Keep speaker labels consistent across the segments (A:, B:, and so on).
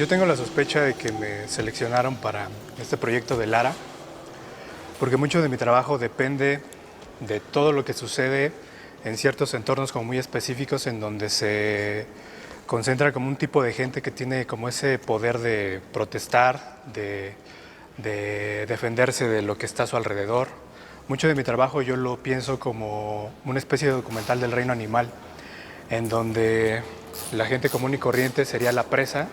A: Yo tengo la sospecha de que me seleccionaron para este proyecto de Lara, porque mucho de mi trabajo depende de todo lo que sucede en ciertos entornos como muy específicos en donde se concentra como un tipo de gente que tiene como ese poder de protestar, de defenderse de lo que está a su alrededor. Mucho de mi trabajo yo lo pienso como una especie de documental del reino animal, en donde la gente común y corriente sería la presa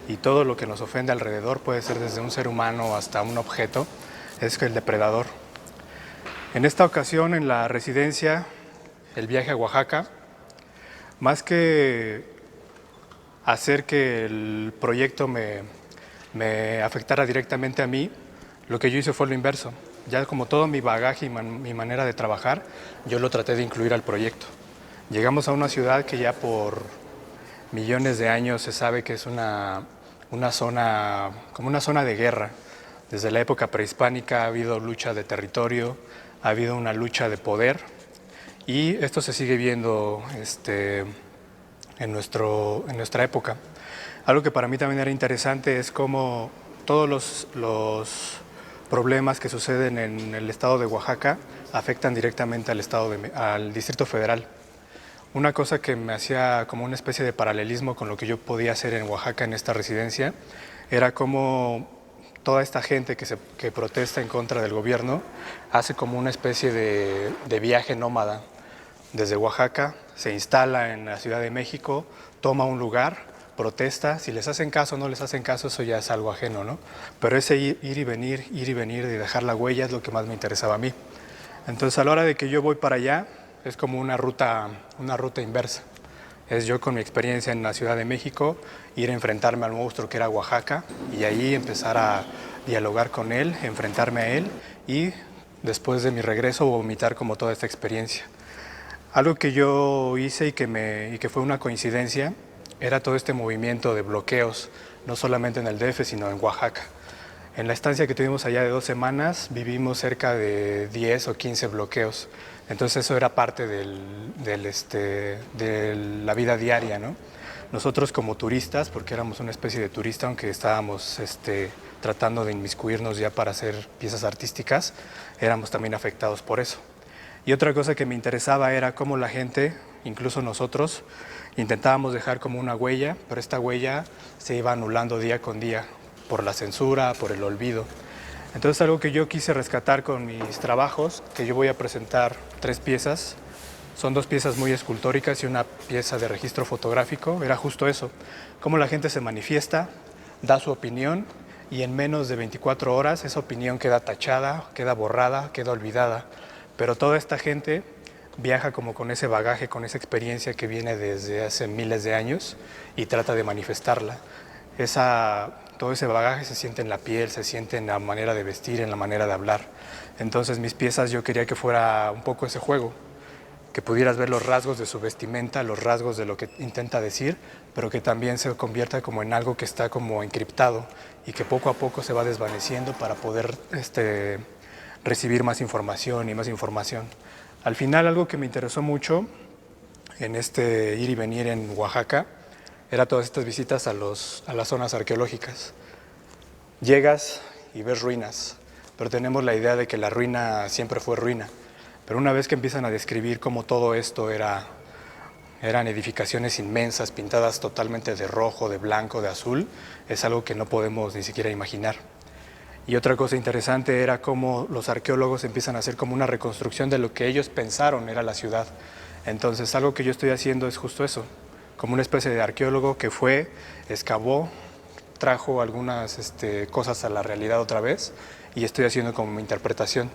A: y todo lo que nos ofende alrededor, puede ser desde un ser humano hasta un objeto, es el depredador. En esta ocasión, en la residencia, el viaje a Oaxaca, más que hacer que el proyecto me afectara directamente a mí, lo que yo hice fue lo inverso. Ya como todo mi bagaje y mi manera de trabajar, yo lo traté de incluir al proyecto. Llegamos a una ciudad que ya por millones de años se sabe que es una zona, como una zona de guerra. Desde la época prehispánica ha habido lucha de territorio, ha habido una lucha de poder y esto se sigue viendo en nuestra época. Algo que para mí también era interesante es cómo todos los problemas que suceden en el estado de Oaxaca afectan directamente al Distrito Federal. Una cosa que me hacía como una especie de paralelismo con lo que yo podía hacer en Oaxaca en esta residencia era cómo toda esta gente que protesta en contra del gobierno hace como una especie de viaje nómada. Desde Oaxaca se instala en la Ciudad de México, toma un lugar, protesta, si les hacen caso o no les hacen caso, eso ya es algo ajeno, ¿no? Pero ese ir y venir y dejar la huella es lo que más me interesaba a mí. Entonces a la hora de que yo voy para allá, es como una ruta inversa. Es yo con mi experiencia en la Ciudad de México, ir a enfrentarme al monstruo que era Oaxaca y ahí empezar a dialogar con él, enfrentarme a él y después de mi regreso vomitar como toda esta experiencia. Algo que yo hice y que fue una coincidencia era todo este movimiento de bloqueos, no solamente en el DF, sino en Oaxaca. En la estancia que tuvimos allá de 2 semanas, vivimos cerca de 10 o 15 bloqueos. Entonces eso era parte de la vida diaria, ¿no? Nosotros como turistas, porque éramos una especie de turista, aunque estábamos tratando de inmiscuirnos ya para hacer piezas artísticas, éramos también afectados por eso. Y otra cosa que me interesaba era cómo la gente, incluso nosotros, intentábamos dejar como una huella, pero esta huella se iba anulando día con día por la censura, por el olvido. Entonces algo que yo quise rescatar con mis trabajos, que yo voy a presentar 3 piezas, son 2 piezas muy escultóricas y una pieza de registro fotográfico, era justo eso, cómo la gente se manifiesta, da su opinión y en menos de 24 horas esa opinión queda tachada, queda borrada, queda olvidada. Pero toda esta gente viaja como con ese bagaje, con esa experiencia que viene desde hace miles de años y trata de manifestarla. Todo ese bagaje se siente en la piel, se siente en la manera de vestir, en la manera de hablar. Entonces mis piezas yo quería que fuera un poco ese juego, que pudieras ver los rasgos de su vestimenta, los rasgos de lo que intenta decir, pero que también se convierta como en algo que está como encriptado y que poco a poco se va desvaneciendo para poder recibir más información y más información. Al final algo que me interesó mucho en este ir y venir en Oaxaca era todas estas visitas a las zonas arqueológicas. Llegas y ves ruinas, pero tenemos la idea de que la ruina siempre fue ruina. Pero una vez que empiezan a describir cómo todo esto eran edificaciones inmensas, pintadas totalmente de rojo, de blanco, de azul, es algo que no podemos ni siquiera imaginar. Y otra cosa interesante era cómo los arqueólogos empiezan a hacer como una reconstrucción de lo que ellos pensaron era la ciudad. Entonces algo que yo estoy haciendo es justo eso, como una especie de arqueólogo que fue, excavó, trajo algunas cosas a la realidad otra vez y estoy haciendo como mi interpretación.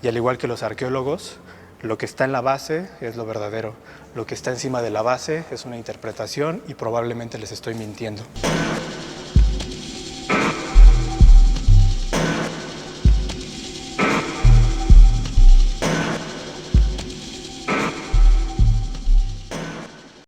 A: Y al igual que los arqueólogos, lo que está en la base es lo verdadero, lo que está encima de la base es una interpretación y probablemente les estoy mintiendo.